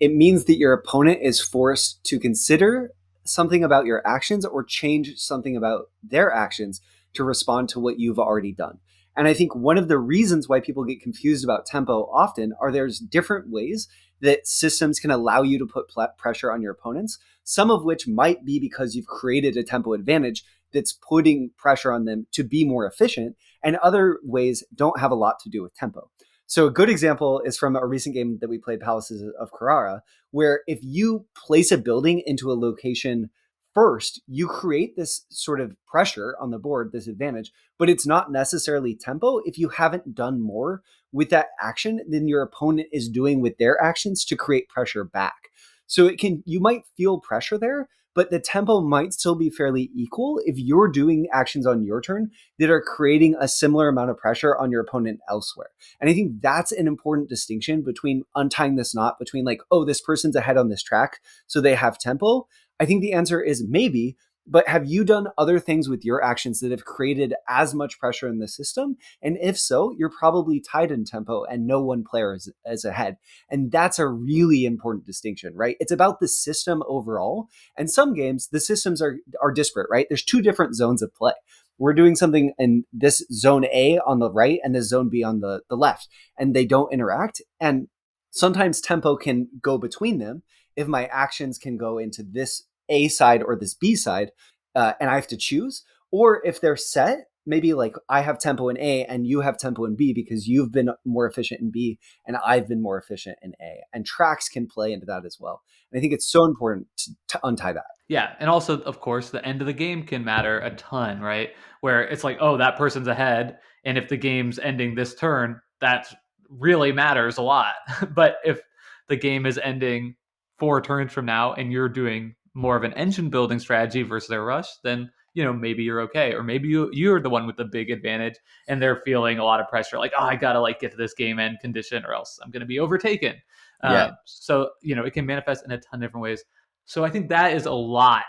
means that your opponent is forced to consider something about your actions or change something about their actions to respond to what you've already done. And I think one of the reasons why people get confused about tempo often are there's different ways that systems can allow you to put pressure on your opponents, some of which might be because you've created a tempo advantage that's putting pressure on them to be more efficient, and other ways don't have a lot to do with tempo. So a good example is from a recent game that we played, Palaces of Carrara, where if you place a building into a location first, you create this sort of pressure on the board, this advantage, but it's not necessarily tempo if you haven't done more with that action than your opponent is doing with their actions to create pressure back. So you might feel pressure there, but the tempo might still be fairly equal if you're doing actions on your turn that are creating a similar amount of pressure on your opponent elsewhere. And I think that's an important distinction between untying this knot between like, oh, this person's ahead on this track, so they have tempo. I think the answer is maybe, but have you done other things with your actions that have created as much pressure in the system? And if so, you're probably tied in tempo and no one player is ahead. And that's a really important distinction, right? It's about the system overall. And some games, the systems are disparate, right? There's two different zones of play. We're doing something in this zone A on the right and this zone B on the left, and they don't interact. And sometimes tempo can go between them if my actions can go into this A side or this B side, and I have to choose. Or if they're set, maybe like I have tempo in A and you have tempo in B because you've been more efficient in B and I've been more efficient in A. And tracks can play into that as well. And I think it's so important to untie that. Yeah, and also, of course, the end of the game can matter a ton, right? Where it's like, oh, that person's ahead, and if the game's ending this turn, that really matters a lot. But if the game is ending 4 turns from now, and you're doing more of an engine building strategy versus their rush, then maybe you're okay, or maybe you're the one with the big advantage, and they're feeling a lot of pressure, like, oh, I gotta like get to this game end condition, or else I'm gonna be overtaken. Yeah. So it can manifest in a ton of different ways. So I think that is a lot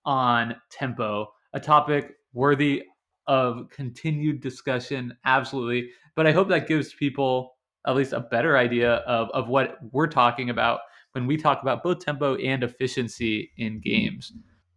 on tempo, a topic worthy of continued discussion, absolutely. But I hope that gives people at least a better idea of what we're talking about when we talk about both tempo and efficiency in games.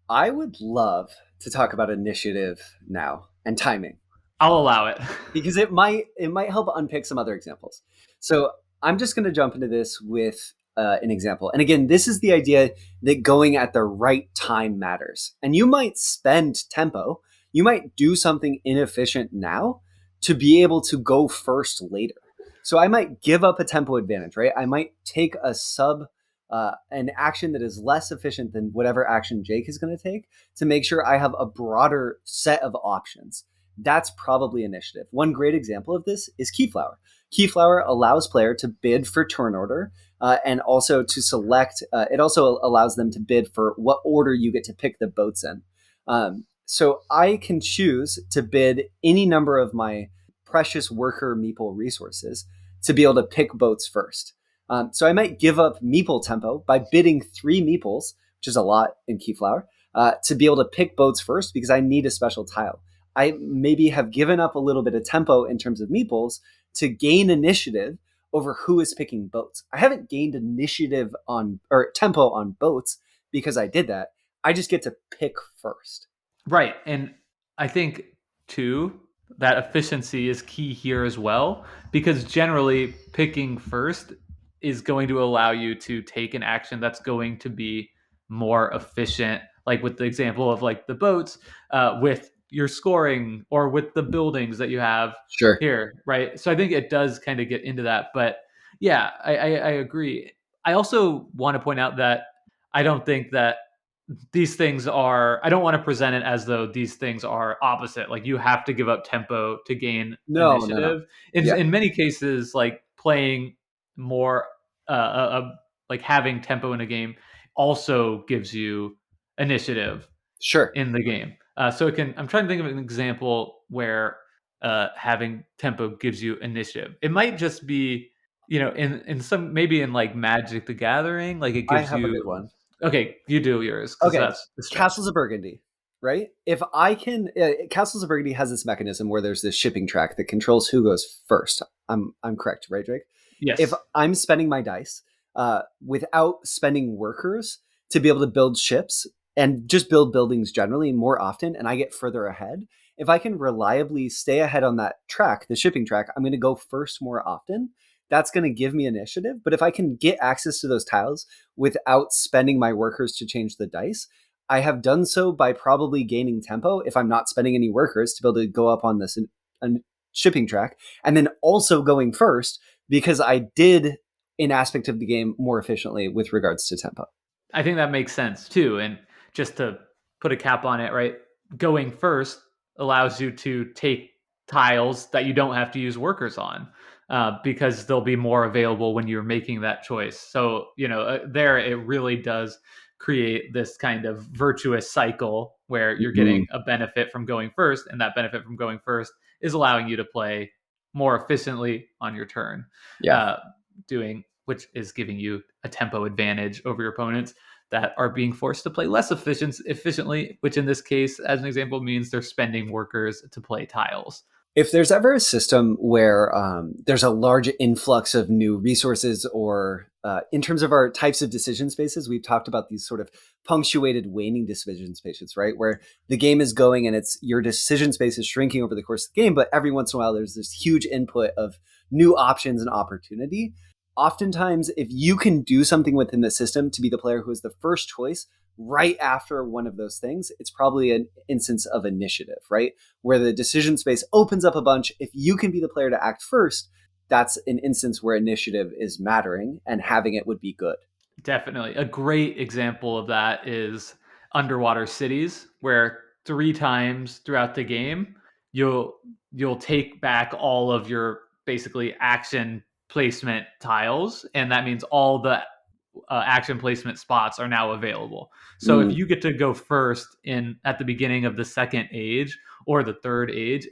I would love to talk about initiative now and timing, I'll allow it. because it might help unpick some other examples. So I'm just going to jump into this with an example. And again, this is the idea that going at the right time matters. And you might spend tempo, you might do something inefficient now to be able to go first later. So I might give up a tempo advantage, right? I might take an action that is less efficient than whatever action Jake is going to take to make sure I have a broader set of options. That's probably initiative. One great example of this is Keyflower. Keyflower allows player to bid for turn order, and also to select. It also allows them to bid for what order you get to pick the boats in. So I can choose to bid any number of my precious worker meeple resources to be able to pick boats first. So I might give up meeple tempo by bidding 3 meeples, which is a lot in Keyflower, to be able to pick boats first because I need a special tile. I maybe have given up a little bit of tempo in terms of meeples to gain initiative over who is picking boats. I haven't gained initiative on or tempo on boats because I did that. I just get to pick first. Right. And I think, too, that efficiency is key here as well, because generally picking first is going to allow you to take an action that's going to be more efficient, like with the example of like the boats, with your scoring or with the buildings that you have Sure. here, right? So I think it does kind of get into that. But yeah, I agree. I also want to point out that I don't think that these things are, I don't want to present it as though these things are opposite, like you have to give up tempo to gain No, no, no. initiative. in, Yeah, in many cases, like playing more like having tempo in a game also gives you initiative sure. in the game. So it can. I'm trying to think of an example where having tempo gives you initiative. It might just be, in some, maybe in like Magic the Gathering, like it I gives have a you. good one. Okay, you do yours because Okay, that's the stretch. Castles of Burgundy, right? If I can, Castles of Burgundy has this mechanism where there's this shipping track that controls who goes first. I'm correct, right, Drake? If Yes. I'm spending my dice without spending workers to be able to build ships and just build buildings generally more often, and I get further ahead, if I can reliably stay ahead on that track, the shipping track, I'm going to go first more often. That's going to give me initiative. But if I can get access to those tiles without spending my workers to change the dice, I have done so by probably gaining tempo if I'm not spending any workers to be able to go up on this shipping track, and then also going first because I did an aspect of the game more efficiently with regards to tempo. I think that makes sense too. And just to put a cap on it, right? Going first allows you to take tiles that you don't have to use workers on, because they'll be more available when you're making that choice. So, there it really does create this kind of virtuous cycle where you're Mm, getting a benefit from going first, and that benefit from going first is allowing you to play more efficiently on your turn, yeah. uh, doing which is giving you a tempo advantage over your opponents that are being forced to play less efficiently, which in this case, as an example, means they're spending workers to play tiles. If there's ever a system where there's a large influx of new resources, or in terms of our types of decision spaces, we've talked about these sort of punctuated waning decision spaces, right? Where the game is going and it's your decision space is shrinking over the course of the game, but every once in a while there's this huge input of new options and opportunity. Oftentimes, if you can do something within the system to be the player who is the first choice right after one of those things, it's probably an instance of initiative, right? Where the decision space opens up a bunch. If you can be the player to act first, that's an instance where initiative is mattering and having it would be good. Definitely. A great example of that is underwater cities, where three times throughout the game you'll you'll take back all of your basically action placement tiles, and that means all the action placement spots are now available. So if Mm, you get to go first in at the beginning of the second age or the third age,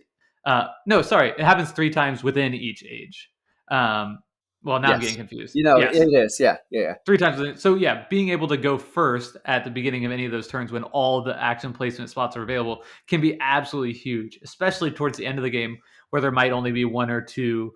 no, sorry, it happens three times within each age. Um, well, now I'm getting yes. confused. You know, it Yes, is. Yeah. Yeah. Yeah. three times. So yeah, being able to go first at the beginning of any of those turns when all the action placement spots are available can be absolutely huge, especially towards the end of the game where there might only be one or two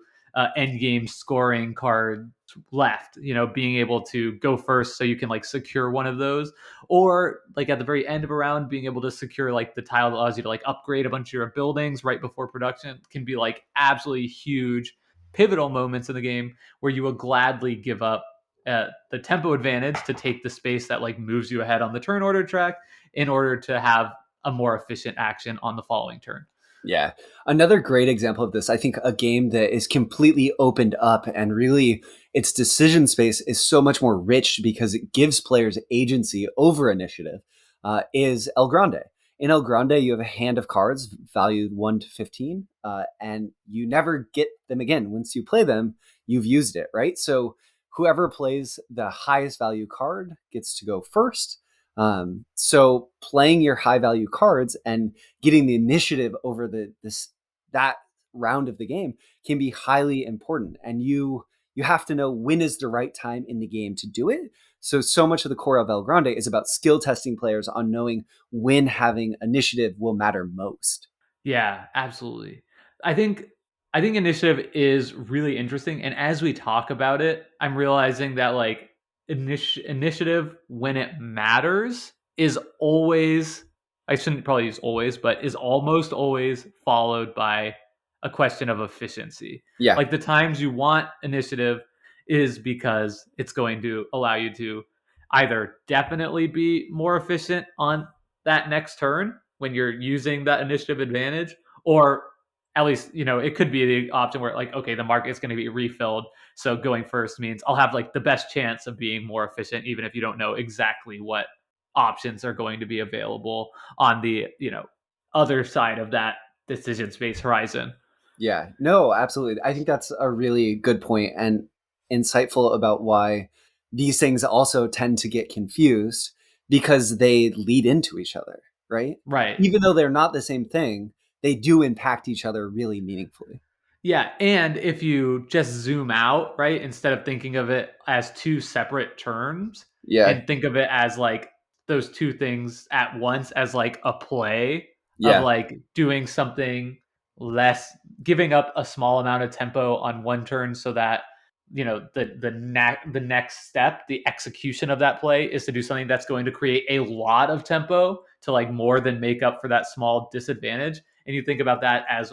end game scoring cards left. Being able to go first so you can like secure one of those, or like at the very end of a round, being able to secure like the tile that allows you to like upgrade a bunch of your buildings right before production can be like absolutely huge pivotal moments in the game where you will gladly give up the tempo advantage to take the space that like moves you ahead on the turn order track in order to have a more efficient action on the following turn. Yeah. Another great example of this, I think a game that is completely opened up and really its decision space is so much more rich because it gives players agency over initiative, is El Grande. In El Grande, you have a hand of cards valued 1 to 15, and you never get them again. Once you play them, you've used it, right? So whoever plays the highest value card gets to go first. So playing your high value cards and getting the initiative over that round of the game can be highly important, and you have to know when is the right time in the game to do it. So much of the core of El Grande is about skill testing players on knowing when having initiative will matter most. Yeah, absolutely. I think I think initiative is really interesting, and as we talk about it, I'm realizing that like initiative when it matters is always, I shouldn't probably use always, but is almost always followed by a question of efficiency. Yeah. Like the times you want initiative is because it's going to allow you to either definitely be more efficient on that next turn when you're using that initiative advantage, or at least it could be the option where like, okay, the market is going to be refilled, so going first means I'll have like the best chance of being more efficient even if you don't know exactly what options are going to be available on the other side of that decision space horizon. Yeah, no, absolutely. I think that's a really good point and insightful about why these things also tend to get confused because they lead into each other. right? Right. Even though they're not the same thing, they do impact each other really meaningfully. Yeah, and if you just zoom out, right, instead of thinking of it as two separate terms Yeah, and think of it as like those two things at once as like a play of yeah, like doing something less, giving up a small amount of tempo on one turn so that the next step, the execution of that play is to do something that's going to create a lot of tempo to like more than make up for that small disadvantage. And you think about that as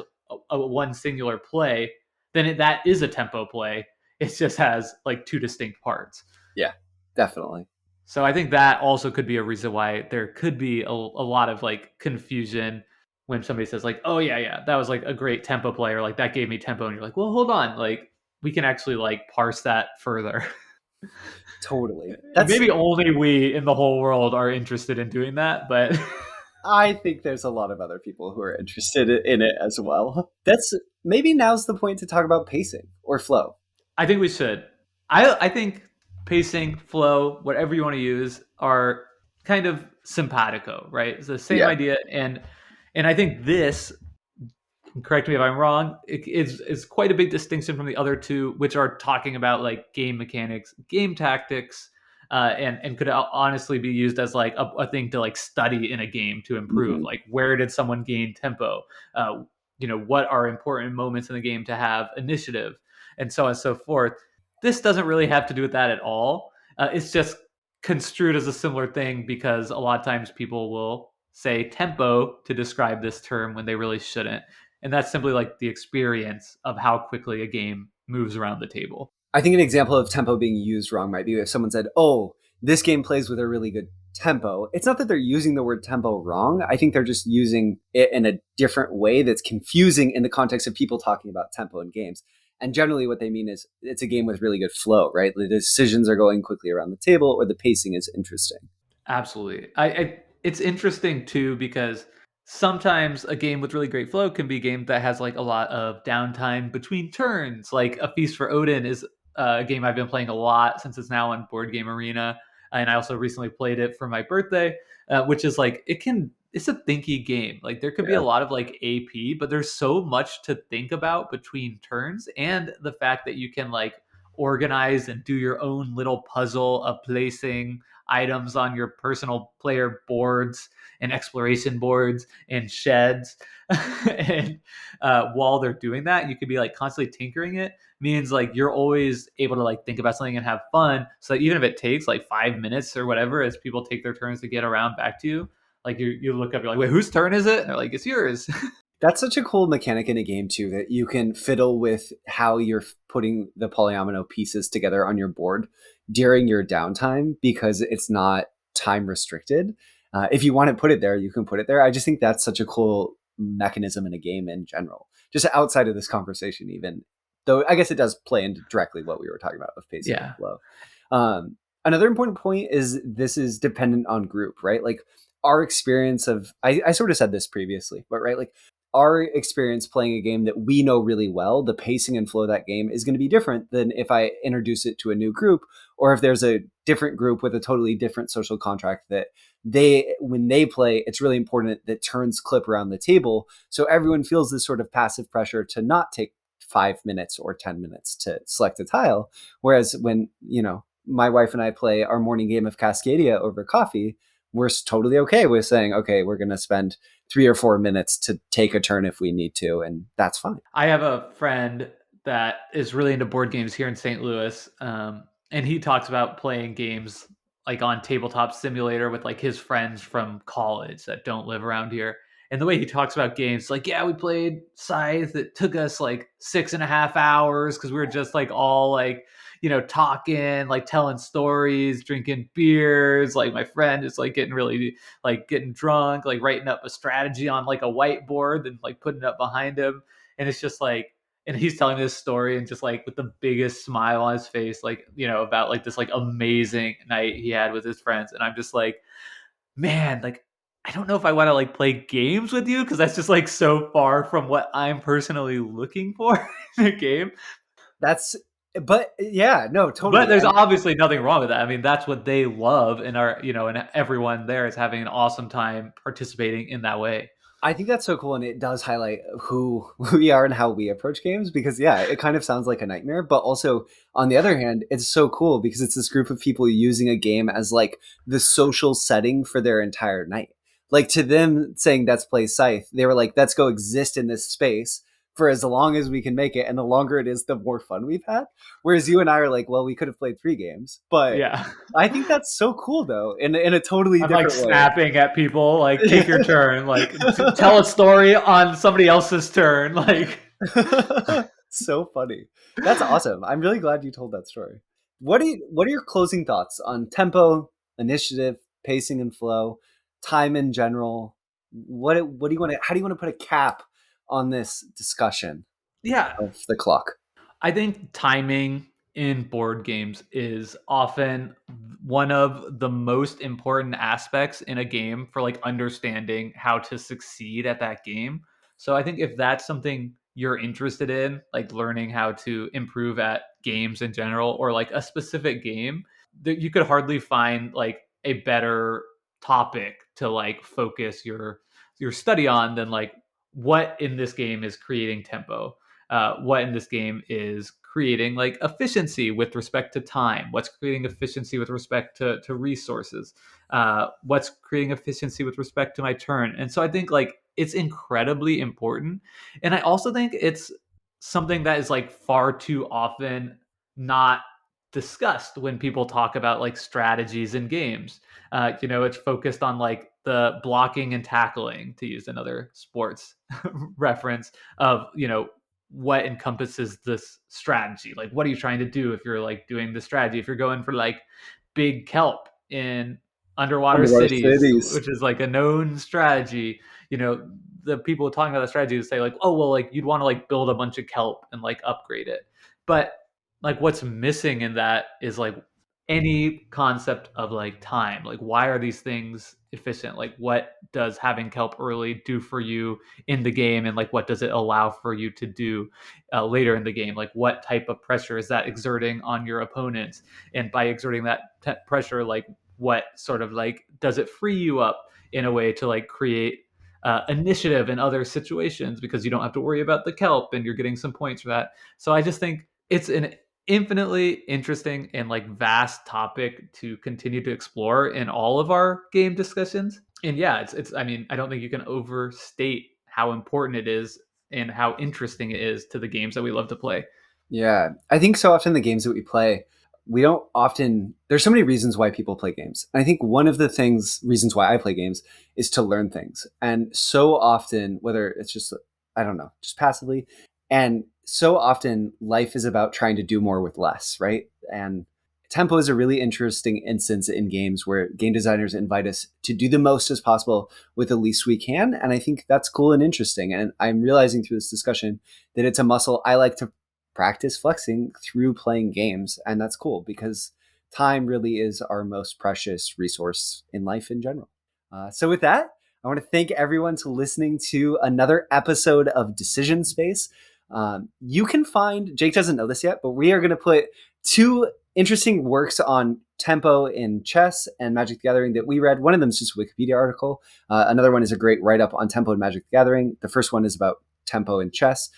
a one singular play, then that is a tempo play. It just has like two distinct parts. yeah, definitely. So I think that also could be a reason why there could be a lot of like confusion when somebody says like, "Oh yeah, yeah, that was like a great tempo play," or like that gave me tempo, and you're like, "Well, hold on, like we can actually like parse that further." Totally. That's Maybe only we in the whole world are interested in doing that, but I think there's a lot of other people who are interested in it as well. That's maybe now's the point to talk about pacing or flow. I think we should. I think pacing, flow, whatever you want to use, are kind of simpatico, right? It's the same Yeah. idea, and I think this, correct me if I'm wrong, is quite a big distinction from the other two, which are talking about like game mechanics, game tactics, and could honestly be used as like a thing to like study in a game to improve. Hmm. Like where did someone gain tempo? What are important moments in the game to have initiative, and so on and so forth. This doesn't really have to do with that at all. It's just construed as a similar thing because a lot of times people will say tempo to describe this term when they really shouldn't. And that's simply like the experience of how quickly a game moves around the table. I think an example of tempo being used wrong might be if someone said, "Oh, this game plays with a really good tempo." It's not that they're using the word tempo wrong. I think they're just using it in a different way that's confusing in the context of people talking about tempo in games. And generally, what they mean is it's a game with really good flow, right? The decisions are going quickly around the table, or the pacing is interesting. Absolutely. It's interesting too because sometimes a game with really great flow can be a game that has like a lot of downtime between turns. Like A Feast for Odin is a game I've been playing a lot since it's now on Board Game Arena, and I also recently played it for my birthday, which is like it's a thinky game. Like there could be a Yeah. lot of like AP, but there's so much to think about between turns, and the fact that you can like organize and do your own little puzzle of placing items on your personal player boards and exploration boards and sheds. And while they're doing that, you could be like constantly tinkering it. Means like you're always able to like think about something and have fun. So that even if it takes like 5 minutes or whatever, as people take their turns to get around back to you, like you look up, you're like, wait, whose turn is it? And they're like, it's yours. That's such a cool mechanic in a game too, that you can fiddle with how you're putting the polyomino pieces together on your board during your downtime because it's not time restricted. If you want to put it there, you can put it there. I just think that's such a cool mechanism in a game in general, just outside of this conversation, even though I guess it does play into directly what we were talking about with pacing and Yeah. flow. Another important point is this is dependent on group, right? Like our experience of, I sort of said this previously, but right, like our experience playing a game that we know really well, the pacing and flow of that game is going to be different than if I introduce it to a new group, or if there's a different group with a totally different social contract that when they play, it's really important that turns clip around the table. So everyone feels this sort of passive pressure to not take 5 minutes or 10 minutes to select a tile. Whereas when, my wife and I play our morning game of Cascadia over coffee, we're totally okay with saying, okay, we're going to spend 3 or 4 minutes to take a turn if we need to, and that's fine. I have a friend that is really into board games here in St. Louis, and he talks about playing games like on Tabletop Simulator with like his friends from college that don't live around here. And the way he talks about games, like, yeah, we played Scythe. It took us like 6.5 hours because we were just like all like, talking, like telling stories, drinking beers. Like my friend is like getting really like getting drunk, like writing up a strategy on like a whiteboard and like putting it up behind him. And it's just like, and he's telling this story and just like with the biggest smile on his face, like, about like this like amazing night he had with his friends. And I'm just like, man, like, I don't know if I want to like play games with you because that's just like so far from what I'm personally looking for in a game. That's But yeah, no, But totally. there's And obviously nothing wrong with that. I mean, that's what they love, and and everyone there is having an awesome time participating in that way. I think that's so cool, and it does highlight who we are and how we approach games. Because yeah, it kind of sounds like a nightmare, but also on the other hand, it's so cool because it's this group of people using a game as like the social setting for their entire night. Like to them saying let's play Scythe, they were like, let's go exist in this space for as long as we can make it, and the longer it is, the more fun we've had. Whereas you and I are like, well, we could have played 3 games, but Yeah. I think that's so cool though, in a totally I'm like different way. snapping at people, like, take your turn, like, tell a story on somebody else's turn. Like, So funny. That's awesome. I'm really glad you told that story. What are your closing thoughts on tempo, initiative, pacing and flow, time in general? What do you want to how do you want to put a cap on this discussion yeah, of the clock? I think timing in board games is often one of the most important aspects in a game for like understanding how to succeed at that game. So I think if that's something you're interested in, like learning how to improve at games in general or like a specific game, that you could hardly find like a better topic to like focus your study on than like what in this game is creating tempo, what in this game is creating like efficiency with respect to time, what's creating efficiency with respect to resources, what's creating efficiency with respect to my turn. And so I think like it's incredibly important. And I also think it's something that is like far too often not discussed when people talk about like strategies in games. It's focused on like the blocking and tackling, to use another sports reference, of what encompasses this strategy. Like, what are you trying to do if you're like doing the strategy? If you're going for like big kelp in underwater Underwater cities, cities. which is like a known strategy, the people talking about the strategy say like, oh well, like you'd want to like build a bunch of kelp and like upgrade it. But like what's missing in that is like any concept of like time. Like, why are these things efficient? Like, what does having kelp early do for you in the game, and like what does it allow for you to do later in the game? Like, what type of pressure is that exerting on your opponents? And by exerting that pressure, like what sort of like does it free you up in a way to like create initiative in other situations, because you don't have to worry about the kelp and you're getting some points for that. So I just think it's an infinitely interesting and like vast topic to continue to explore in all of our game discussions. And yeah, it's I mean, I don't think you can overstate how important it is and how interesting it is to the games that we love to play. Yeah. I think so often the games that we play, we don't often there's so many reasons why people play games. And I think one of the reasons why I play games is to learn things. And so often, whether it's just I don't know, just passively, and so often life is about trying to do more with less, right? And tempo is a really interesting instance in games where game designers invite us to do the most as possible with the least we can. And I think that's cool and interesting. And I'm realizing through this discussion that it's a muscle I like to practice flexing through playing games. And that's cool because time really is our most precious resource in life in general. So, with that, I want to thank everyone for listening to another episode of Decision Space. You can find, Jake doesn't know this yet, but we are going to put 2 interesting works on tempo in chess and Magic the Gathering that we read. One of them is just a Wikipedia article. Another one is a great write up on tempo in Magic the Gathering. The first one is about tempo in chess.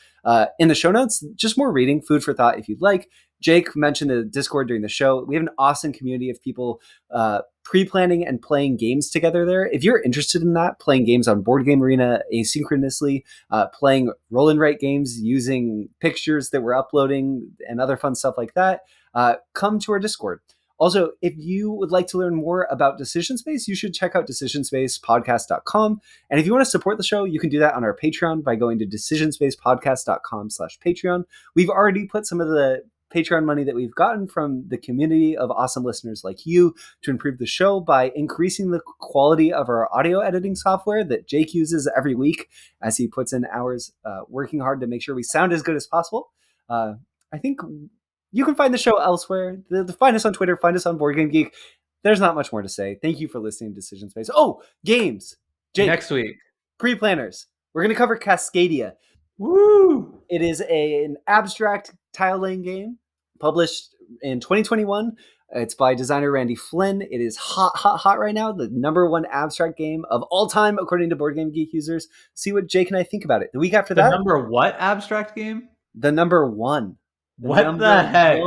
In the show notes, just more reading, food for thought if you'd like. Jake mentioned the Discord during the show. We have an awesome community of people pre-planning and playing games together there. If you're interested in that, playing games on Board Game Arena asynchronously, playing roll and write games using pictures that we're uploading and other fun stuff like that, come to our Discord. Also, if you would like to learn more about Decision Space, you should check out decisionspacepodcast.com. And if you want to support the show, you can do that on our Patreon by going to decisionspacepodcast.com/Patreon. We've already put some of the Patreon money that we've gotten from the community of awesome listeners like you to improve the show by increasing the quality of our audio editing software that Jake uses every week as he puts in hours working hard to make sure we sound as good as possible. I think you can find the show elsewhere. Find us on Twitter, find us on Board Game Geek. There's not much more to say. Thank you for listening to Decision Space. Oh, games. Jake, Next week. pre-planners. We're going to cover Cascadia. Woo! It is an abstract tile laying game published in 2021. It's by designer Randy Flynn. It is hot right now. The #1 abstract game of all time, according to Board Game Geek users. See what Jake and I think about it. The week after The that, number what abstract game? the #1. What the heck?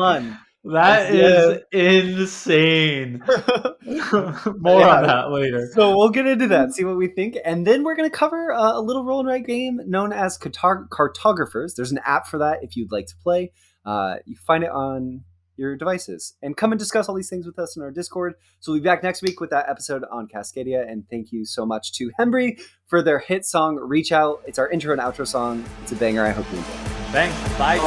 That is insane. More on that later. So we'll get into that, see what we think. And then we're going to cover a little roll and write game known as Cartographers. There's an app for that if you'd like to play. You can find it on your devices. And come and discuss all these things with us in our Discord. So we'll be back next week with that episode on Cascadia. And thank you so much to Hembry for their hit song, Reach Out. It's our intro and outro song. It's a banger. I hope you enjoy it. Thanks. Bye.